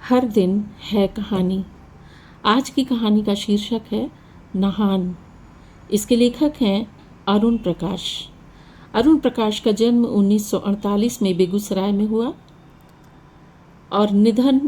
हर दिन है कहानी। आज की कहानी का शीर्षक है नहान। इसके लेखक हैं अरुण प्रकाश। अरुण प्रकाश का जन्म 1948 में बेगूसराय में हुआ और निधन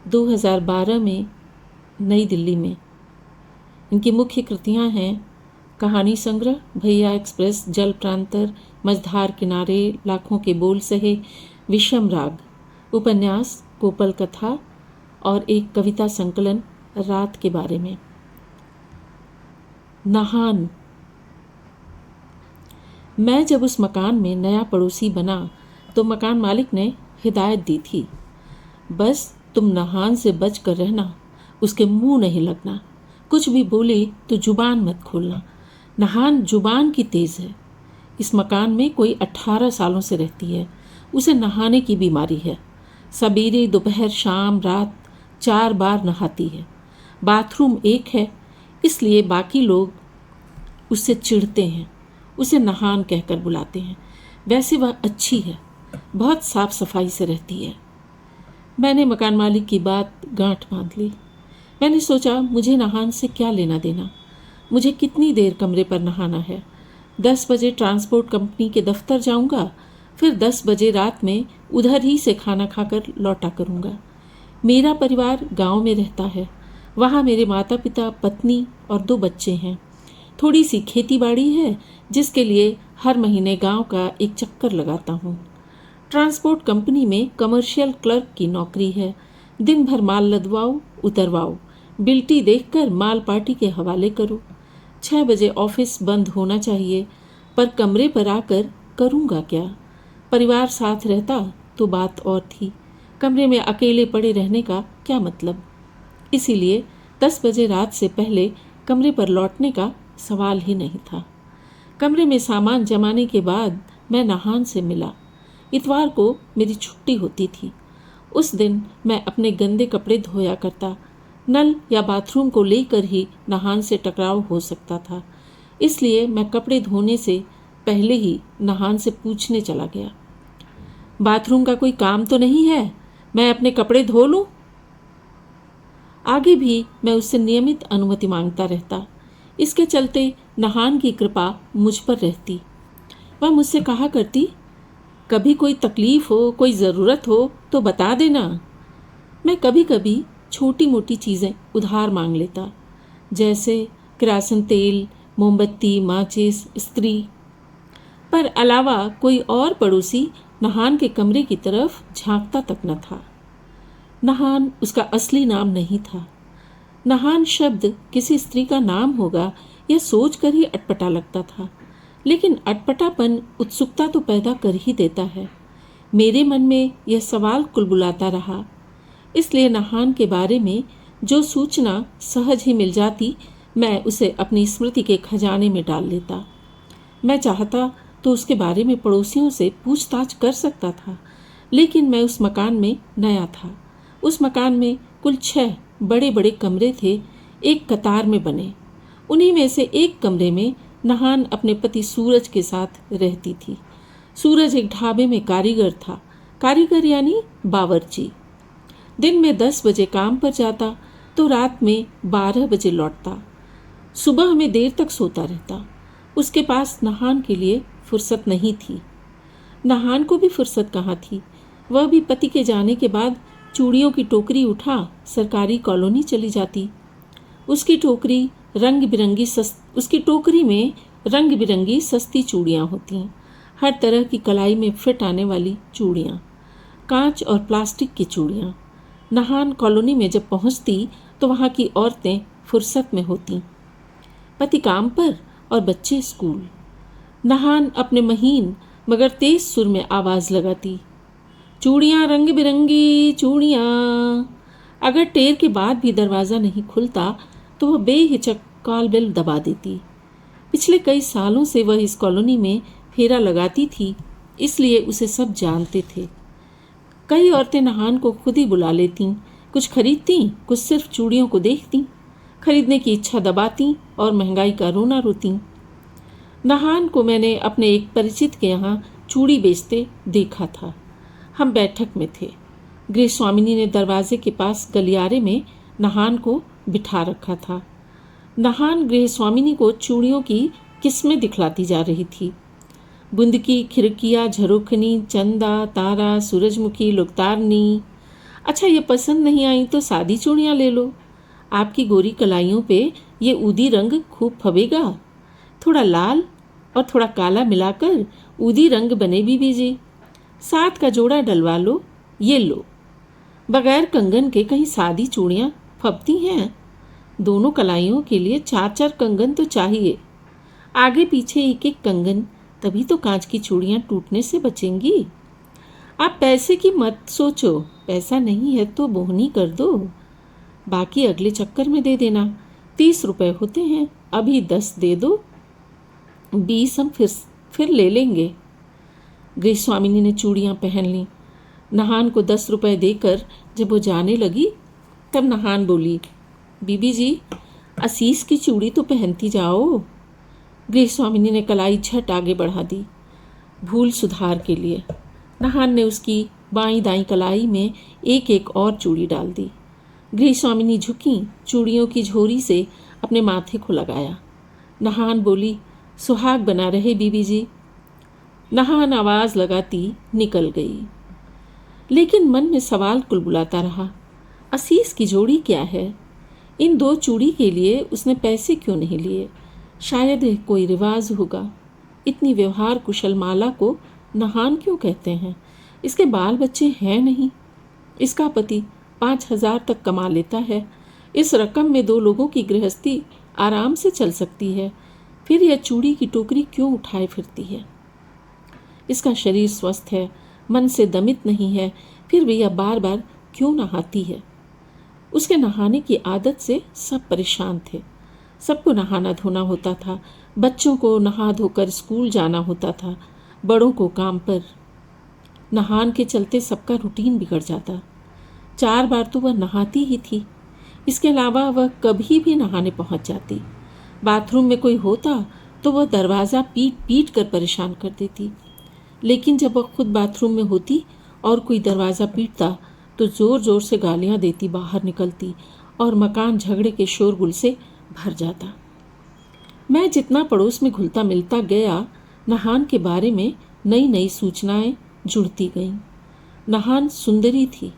2012 में नई दिल्ली में। इनकी मुख्य कृतियां हैं कहानी संग्रह, भैया एक्सप्रेस, जल प्रांतर, मझधार किनारे, लाखों के बोल सहे, विषम राग, उपन्यास, कोपल कथा और एक कविता संकलन रात के बारे में। नहान। मैं जब उस मकान में नया पड़ोसी बना तो मकान मालिक ने हिदायत दी थी, बस तुम नहान से बच कर रहना, उसके मुंह नहीं लगना, कुछ भी बोले तो जुबान मत खोलना। नहान जुबान की तेज है। इस मकान में कोई 18 सालों से रहती है। उसे नहाने की बीमारी है। सवेरे, दोपहर, शाम, रात 4 बार नहाती है। बाथरूम एक है, इसलिए बाकी लोग उससे चिढ़ते हैं, उसे नहान कहकर बुलाते हैं। वैसे वह अच्छी है, बहुत साफ सफाई से रहती है। मैंने मकान मालिक की बात गांठ बांध ली। मैंने सोचा मुझे नहान से क्या लेना देना। मुझे कितनी देर कमरे पर नहाना है। 10 बजे ट्रांसपोर्ट कंपनी के दफ्तर जाऊंगा, फिर 10 बजे रात में उधर ही से खाना खाकर लौटा करूंगा। मेरा परिवार गांव में रहता है। वहाँ मेरे माता पिता, पत्नी और 2 बच्चे हैं। थोड़ी सी खेती बाड़ी है, जिसके लिए हर महीने गांव का एक चक्कर लगाता हूँ। ट्रांसपोर्ट कंपनी में कमर्शियल क्लर्क की नौकरी है। दिन भर माल लदवाओ, उतरवाओ, बिल्टी देखकर माल पार्टी के हवाले करो। 6 बजे ऑफिस बंद होना चाहिए, पर कमरे पर आकर करूँगा क्या? परिवार साथ रहता तो बात और थी। कमरे में अकेले पड़े रहने का क्या मतलब? इसीलिए 10 बजे रात से पहले कमरे पर लौटने का सवाल ही नहीं था। कमरे में सामान जमाने के बाद मैं नहान से मिला। इतवार को मेरी छुट्टी होती थी। उस दिन मैं अपने गंदे कपड़े धोया करता। नल या बाथरूम को लेकर ही नहान से टकराव हो सकता था, इसलिए मैं कपड़े धोने से पहले ही नहान से पूछने चला गया, बाथरूम का कोई काम तो नहीं है? मैं अपने कपड़े धो लूं? आगे भी मैं उससे नियमित अनुमति मांगता रहता। इसके चलते नहान की कृपा मुझ पर रहती। वह मुझसे कहा करती, कभी कोई तकलीफ हो, कोई ज़रूरत हो तो बता देना। मैं कभी कभी छोटी मोटी चीज़ें उधार मांग लेता, जैसे किरासन तेल, मोमबत्ती, माचिस, इस्त्री। पर अलावा कोई और पड़ोसी नहान के कमरे की तरफ झांकता तक न था। नहान उसका असली नाम नहीं था। नहान शब्द किसी स्त्री का नाम होगा यह सोचकर ही अटपटा लगता था, लेकिन अटपटापन उत्सुकता तो पैदा कर ही देता है। मेरे मन में यह सवाल कुलबुलाता रहा, इसलिए नहान के बारे में जो सूचना सहज ही मिल जाती, मैं उसे अपनी स्मृति के खजाने में डाल लेता। मैं चाहता तो उसके बारे में पड़ोसियों से पूछताछ कर सकता था, लेकिन मैं उस मकान में नया था। उस मकान में कुल 6 बड़े बड़े कमरे थे, एक कतार में बने। उन्हीं में से एक कमरे में नहान अपने पति सूरज के साथ रहती थी। सूरज एक ढाबे में कारीगर था। कारीगर यानी बावर्ची। दिन में 10 बजे काम पर जाता तो रात में 12 बजे लौटता। सुबह में देर तक सोता रहता। उसके पास नहान के लिए फुर्सत नहीं थी। नहान को भी फुर्सत कहाँ थी। वह भी पति के जाने के बाद चूड़ियों की टोकरी उठा सरकारी कॉलोनी चली जाती। उसकी टोकरी में रंग बिरंगी सस्ती चूड़ियाँ होती हैं, हर तरह की कलाई में फिट आने वाली चूड़ियाँ, कांच और प्लास्टिक की चूड़ियाँ। नहान कॉलोनी में जब पहुँचती तो वहाँ की औरतें फुर्सत में होती, पति काम पर और बच्चे स्कूल। नहान अपने महीन मगर तेज सुर में आवाज़ लगाती, चूड़ियाँ रंग बिरंगी चूड़ियाँ। अगर टेर के बाद भी दरवाज़ा नहीं खुलता तो वह बेहिचक कॉल बेल दबा देती। पिछले कई सालों से वह इस कॉलोनी में फेरा लगाती थी, इसलिए उसे सब जानते थे। कई औरतें नहान को खुद ही बुला लेतीं, कुछ खरीदती, कुछ सिर्फ चूड़ियों को देखती, खरीदने की इच्छा दबाती और महंगाई का रोना रोती। नहान को मैंने अपने एक परिचित के यहाँ चूड़ी बेचते देखा था। हम बैठक में थे। गृह स्वामिनी ने दरवाजे के पास गलियारे में नहान को बिठा रखा था। नहान गृह स्वामिनी को चूड़ियों की किस्में दिखलाती जा रही थी। बुंद की खिड़कियाँ, झरोखनी, चंदा, तारा, सूरजमुखी, लुकतारनी। अच्छा, ये पसंद नहीं आई तो सादी चूड़ियाँ ले लो। आपकी गोरी कलाइयों पे ये ऊदी रंग खूब फबेगा। थोड़ा लाल और थोड़ा काला मिलाकर ऊदी रंग बने बीबी जी। 7 का जोड़ा डलवा लो। ये लो। बगैर कंगन के कहीं सादी चूड़ियाँ फबती हैं? दोनों कलाइयों के लिए 4-4 कंगन तो चाहिए। आगे पीछे एक एक कंगन, तभी तो कांच की चूड़ियाँ टूटने से बचेंगी। आप पैसे की मत सोचो, पैसा नहीं है तो बोहनी कर दो, बाकी अगले चक्कर में दे देना। 30 रुपए होते हैं, अभी 10 दे दो, 20 हम फिर ले लेंगे। गृह स्वामिनी ने चूड़ियाँ पहन लीं। नहान को 10 रुपए देकर जब वो जाने लगी तब नहान बोली, बीबी जी असीस की चूड़ी तो पहनती जाओ। गृह स्वामिनी ने कलाई झट आगे बढ़ा दी, भूल सुधार के लिए। नहान ने उसकी बाईं दाईं कलाई में एक एक और चूड़ी डाल दी। गृह स्वामिनी झुकी, चूड़ियों की झोरी से अपने माथे को लगाया। नहान बोली, सुहाग बना रहे बीबी जी। नहान आवाज़ लगाती निकल गई, लेकिन मन में सवाल कुलबुलाता रहा, असीस की जोड़ी क्या है? इन 2 चूड़ी के लिए उसने पैसे क्यों नहीं लिए? शायद कोई रिवाज होगा। इतनी व्यवहार कुशल माला को नहान क्यों कहते हैं? इसके बाल बच्चे हैं नहीं। इसका पति 5,000 तक कमा लेता है। इस रकम में 2 लोगों की गृहस्थी आराम से चल सकती है। फिर यह चूड़ी की टोकरी क्यों उठाए फिरती है? इसका शरीर स्वस्थ है, मन से दमित नहीं है, फिर भी यह बार बार क्यों नहाती है? उसके नहाने की आदत से सब परेशान थे। सबको नहाना धोना होता था, बच्चों को नहा धोकर स्कूल जाना होता था, बड़ों को काम पर। नहान के चलते सबका रूटीन बिगड़ जाता। 4 बार तो वह नहाती ही थी, इसके अलावा वह कभी भी नहाने पहुंच जाती। बाथरूम में कोई होता तो वह दरवाज़ा पीट पीट कर परेशान कर देती, लेकिन जब वह खुद बाथरूम में होती और कोई दरवाज़ा पीटता तो ज़ोर ज़ोर से गालियाँ देती बाहर निकलती और मकान झगड़े के शोरगुल से भर जाता। मैं जितना पड़ोस में घुलता मिलता गया, नहान के बारे में नई नई सूचनाएं जुड़ती गईं। नहान सुंदरी थी।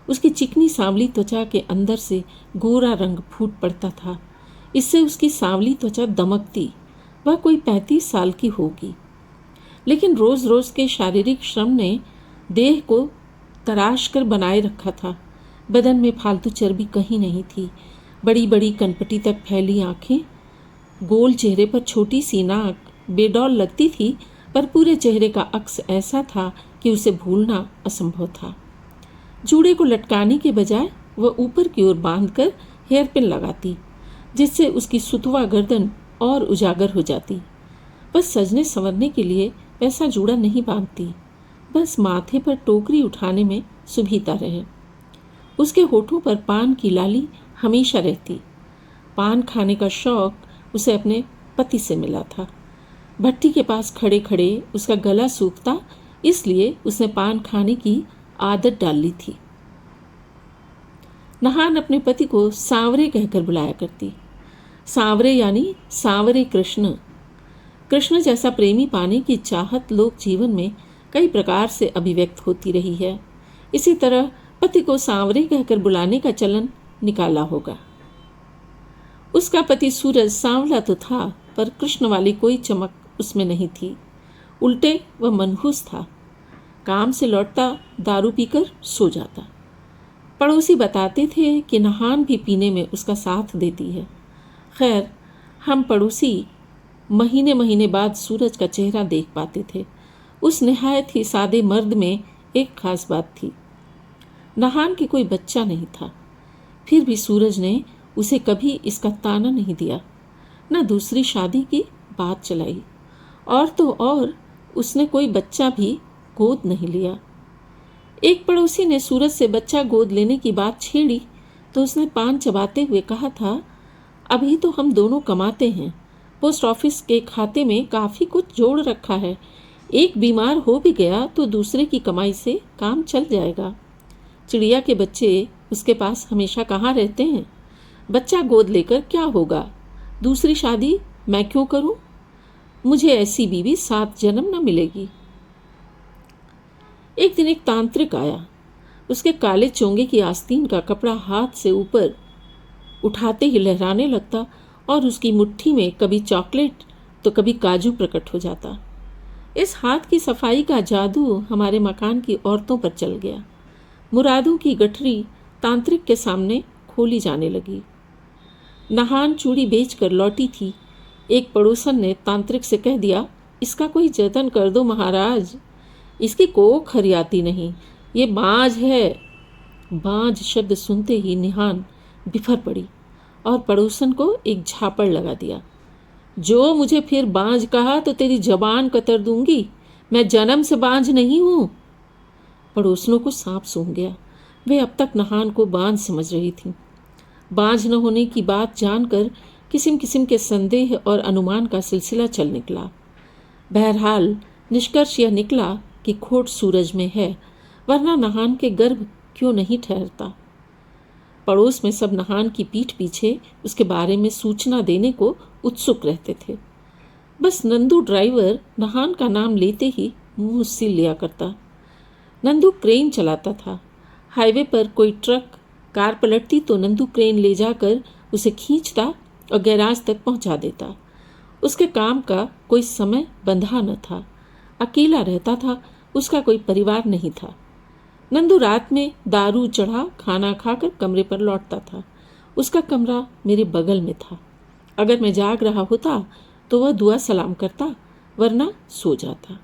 उसकी चिकनी सांवली त्वचा के अंदर से गोरा रंग फूट पड़ता था। इससे उसकी सांवली त्वचा दमकती। वह कोई 35 साल की होगी, लेकिन रोज़ रोज़ के शारीरिक श्रम ने देह को तराश कर बनाए रखा था। बदन में फालतू चर्बी कहीं नहीं थी। बड़ी बड़ी कनपटी तक फैली आँखें, गोल चेहरे पर छोटी सी नाक बेडौल लगती थी, पर पूरे चेहरे का अक्स ऐसा था कि उसे भूलना असंभव था। जूड़े को लटकाने के बजाय वह ऊपर की ओर बांधकर हेयर पिन लगाती, जिससे उसकी सुतवा गर्दन और उजागर हो जाती। बस सजने संवरने के लिए वैसा जूड़ा नहीं बांधती, बस माथे पर टोकरी उठाने में सुभीता रहे। उसके होठों पर पान की लाली हमेशा रहती। पान खाने का शौक उसे अपने पति से मिला था। भट्टी के पास खड़े खड़े उसका गला सूखता, इसलिए उसने पान खाने की आदत डाल ली थी। नहान अपने पति को सांवरे कहकर बुलाया करती। सांवरे यानी सांवरे कृष्ण। कृष्ण जैसा प्रेमी पाने की चाहत लोक जीवन में कई प्रकार से अभिव्यक्त होती रही है। इसी तरह पति को सांवरे कहकर बुलाने का चलन निकाला होगा। उसका पति सूरज सांवला तो था, पर कृष्ण वाली कोई चमक उसमें नहीं थी। उल्टे वह मनहूस था। काम से लौटता दारू पीकर सो जाता। पड़ोसी बताते थे कि नहान भी पीने में उसका साथ देती है। खैर, हम पड़ोसी महीने महीने बाद सूरज का चेहरा देख पाते थे। उस निहायत ही सादे मर्द में एक खास बात थी, नहान के कोई बच्चा नहीं था। फिर भी सूरज ने उसे कभी इसका ताना नहीं दिया, न दूसरी शादी की बात चलाई, और तो और उसने कोई बच्चा भी गोद नहीं लिया। एक पड़ोसी ने सूरज से बच्चा गोद लेने की बात छेड़ी तो उसने पान चबाते हुए कहा था, अभी तो हम दोनों कमाते हैं, पोस्ट ऑफिस के खाते में काफ़ी कुछ जोड़ रखा है, एक बीमार हो भी गया तो दूसरे की कमाई से काम चल जाएगा। चिड़िया के बच्चे उसके पास हमेशा कहाँ रहते हैं? बच्चा गोद लेकर क्या होगा? दूसरी शादी मैं क्यों करूं? मुझे ऐसी बीवी 7 जन्म न मिलेगी। एक दिन एक तांत्रिक आया। उसके काले चोंगे की आस्तीन का कपड़ा हाथ से ऊपर उठाते ही लहराने लगता और उसकी मुट्ठी में कभी चॉकलेट तो कभी काजू प्रकट हो जाता। इस हाथ की सफाई का जादू हमारे मकान की औरतों पर चल गया। मुरादों की गठरी तांत्रिक के सामने खोली जाने लगी। नहान चूड़ी बेचकर लौटी थी। एक पड़ोसन ने तांत्रिक से कह दिया, इसका कोई जतन कर दो महाराज, इसकी कोख हरियाती नहीं, ये बाज है। बाज शब्द सुनते ही निहान बिफर पड़ी और पड़ोसन को एक झापड़ लगा दिया। जो मुझे फिर बांझ कहा तो तेरी जबान कतर दूंगी, मैं जन्म से बांझ नहीं हूं। पड़ोसनों को सांप सूंघ गया। वे अब तक नहान को बांझ समझ रही थीं। बांझ न होने की बात जानकर किस्म किस्म के संदेह और अनुमान का सिलसिला चल निकला। बहरहाल निष्कर्ष यह निकला कि खोट सूरज में है, वरना नहान के गर्भ क्यों नहीं ठहरता। पड़ोस में सब नहान की पीठ पीछे उसके बारे में सूचना देने को उत्सुक रहते थे। बस नंदू ड्राइवर नहान का नाम लेते ही मुंह सिल लिया करता। नंदू क्रेन चलाता था। हाईवे पर कोई ट्रक कार पलटती तो नंदू क्रेन ले जाकर उसे खींचता और गैराज तक पहुंचा देता। उसके काम का कोई समय बंधा न था। अकेला रहता था, उसका कोई परिवार नहीं था। नंदू रात में दारू चढ़ा खाना खाकर कमरे पर लौटता था। उसका कमरा मेरे बगल में था। अगर मैं जाग रहा होता तो वह दुआ सलाम करता, वरना सो जाता।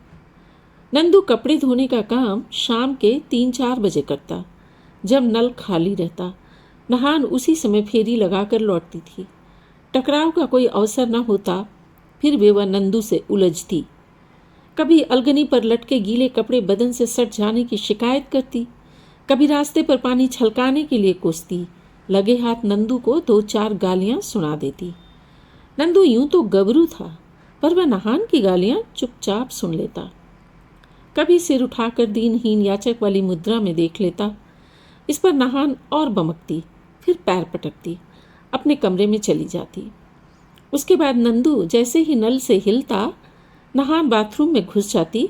नंदू कपड़े धोने का काम शाम के 3-4 बजे करता, जब नल खाली रहता। नहान उसी समय फेरी लगाकर लौटती थी। टकराव का कोई अवसर न होता, फिर वे वह नंदू से उलझती। कभी अलगनी पर लटके गीले कपड़े बदन से सट जाने की शिकायत करती, कभी रास्ते पर पानी छलकाने के लिए कोसती। लगे हाथ नंदू को 2-4 गालियां सुना देती। नंदू यूं तो गबरू था, पर वह नहान की गालियां चुपचाप सुन लेता। कभी सिर उठाकर दीनहीन याचक वाली मुद्रा में देख लेता। इस पर नहान और बमकती, फिर पैर पटकती, अपने कमरे में चली जाती। उसके बाद नंदू जैसे ही नल से हिलता, नहान बाथरूम में घुस जाती,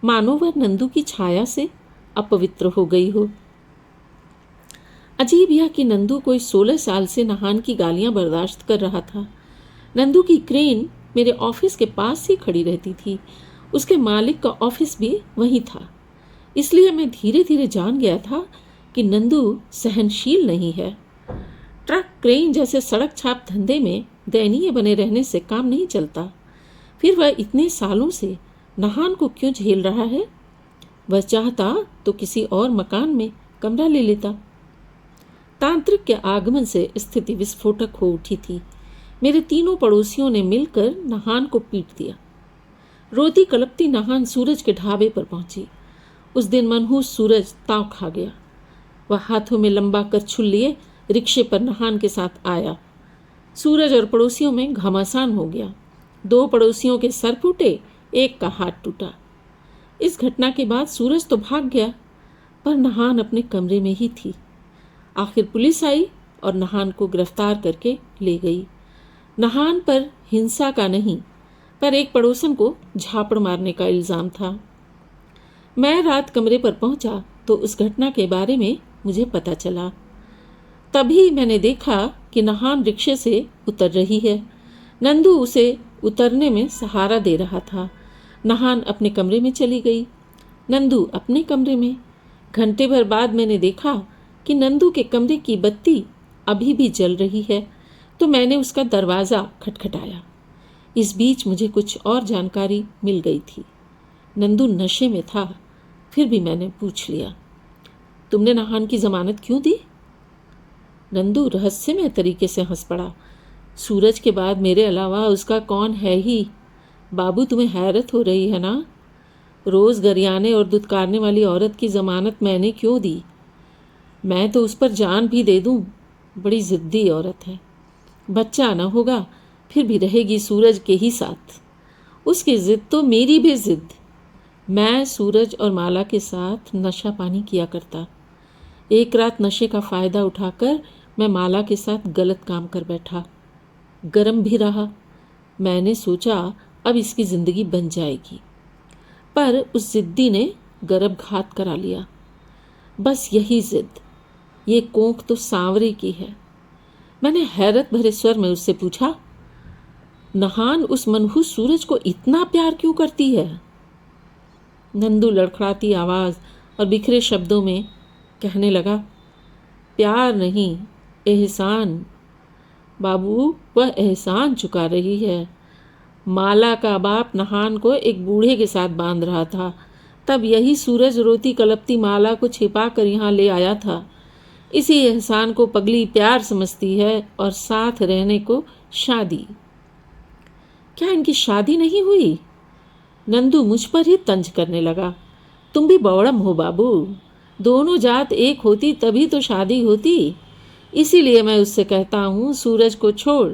मानो वह नंदू की छाया से अपवित्र हो गई हो। अजीब यह कि नंदू कोई 16 साल से नहान की गालियां बर्दाश्त कर रहा था। नंदू की क्रेन मेरे ऑफिस के पास ही खड़ी रहती थी। उसके मालिक का ऑफिस भी वहीं था। इसलिए मैं धीरे धीरे जान गया था कि नंदू सहनशील नहीं है। ट्रक क्रेन जैसे सड़क छाप धंधे में दयनीय बने रहने से काम नहीं चलता। फिर वह इतने सालों से नहान को क्यों झेल रहा है? वह चाहता तो किसी और मकान में कमरा ले लेता। तांत्रिक के आगमन से स्थिति विस्फोटक हो उठी थी। मेरे तीनों पड़ोसियों ने मिलकर नहान को पीट दिया। रोती कलपती नहान सूरज के ढाबे पर पहुंची। उस दिन मनहूस सूरज ताव खा गया। वह हाथों में लंबा करछुल लिए रिक्शे पर नहान के साथ आया। सूरज और पड़ोसियों में घमासान हो गया। 2 पड़ोसियों के सर फूटे, एक का हाथ टूटा। इस घटना के बाद सूरज तो भाग गया, पर नहान अपने कमरे में ही थी। आखिर पुलिस आई और नहान को गिरफ्तार करके ले गई। नहान पर हिंसा का नहीं, पर एक पड़ोसन को झापड़ मारने का इल्ज़ाम था। मैं रात कमरे पर पहुंचा तो उस घटना के बारे में मुझे पता चला। तभी मैंने देखा कि नहान रिक्शे से उतर रही है। नंदू उसे उतरने में सहारा दे रहा था। नहान अपने कमरे में चली गई, नंदू अपने कमरे में। घंटे भर बाद मैंने देखा कि नंदू के कमरे की बत्ती अभी भी जल रही है, तो मैंने उसका दरवाज़ा खटखटाया। इस बीच मुझे कुछ और जानकारी मिल गई थी। नंदू नशे में था, फिर भी मैंने पूछ लिया, तुमने नहान की ज़मानत क्यों दी? नंदू रहस्यमय तरीके से हंस पड़ा। सूरज के बाद मेरे अलावा उसका कौन है ही? बाबू, तुम्हें हैरत हो रही है ना? रोज़ गरियाने और दुत्कारने वाली औरत की ज़मानत मैंने क्यों दी? मैं तो उस पर जान भी दे दूं। बड़ी ज़िद्दी औरत है। बच्चा न होगा फिर भी रहेगी सूरज के ही साथ। उसकी ज़िद तो मेरी भी ज़िद। मैं सूरज और माला के साथ नशा पानी किया करता। एक रात नशे का फ़ायदा उठाकर मैं माला के साथ गलत काम कर बैठा। गरम भी रहा। मैंने सोचा अब इसकी ज़िंदगी बन जाएगी, पर उस ज़िद्दी ने गर्भघात करा लिया। बस यही ज़िद, ये कोंख तो सांवरे की है। मैंने हैरत भरे स्वर में उससे पूछा, नहान उस मनहूस सूरज को इतना प्यार क्यों करती है? नंदू लड़खड़ाती आवाज़ और बिखरे शब्दों में कहने लगा, प्यार नहीं, एहसान बाबू, वह एहसान चुका रही है। माला का बाप नहान को एक बूढ़े के साथ बांध रहा था, तब यही सूरज रोती कलपती माला को छिपा कर यहाँ ले आया था। इसी एहसान को पगली प्यार समझती है और साथ रहने को शादी। क्या इनकी शादी नहीं हुई? नंदू मुझ पर ही तंज करने लगा। तुम भी बौड़म हो बाबू, दोनों जात एक होती तभी तो शादी होती। इसीलिए मैं उससे कहता हूँ सूरज को छोड़,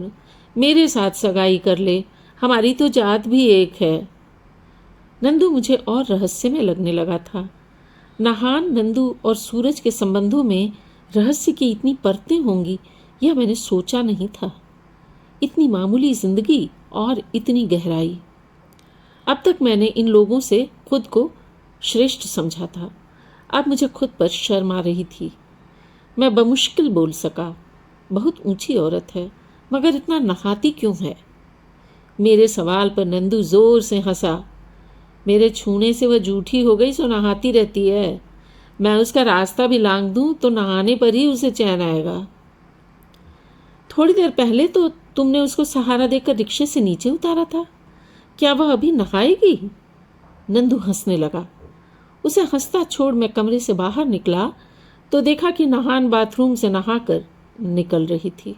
मेरे साथ सगाई कर ले, हमारी तो जात भी एक है। नंदू मुझे और रहस्य में लगने लगा था। नहान, नंदू और सूरज के संबंधों में रहस्य की इतनी परतें होंगी, यह मैंने सोचा नहीं था। इतनी मामूली जिंदगी और इतनी गहराई। अब तक मैंने इन लोगों से खुद को श्रेष्ठ समझा था, अब मुझे खुद पर शर्म आ रही थी। मैं बमुश्किल बोल सका, बहुत ऊंची औरत है, मगर इतना नहाती क्यों है? मेरे सवाल पर नंदू जोर से हंसा। मेरे छूने से वह जूठी हो गई सो नहाती रहती है। मैं उसका रास्ता भी लांघ दूं तो नहाने पर ही उसे चैन आएगा। थोड़ी देर पहले तो तुमने उसको सहारा देकर रिक्शे से नीचे उतारा था, क्या वह अभी नहाएगी? नंदू हंसने लगा। उसे हंसता छोड़ मैं कमरे से बाहर निकला तो देखा कि नहान बाथरूम से नहाकर निकल रही थी।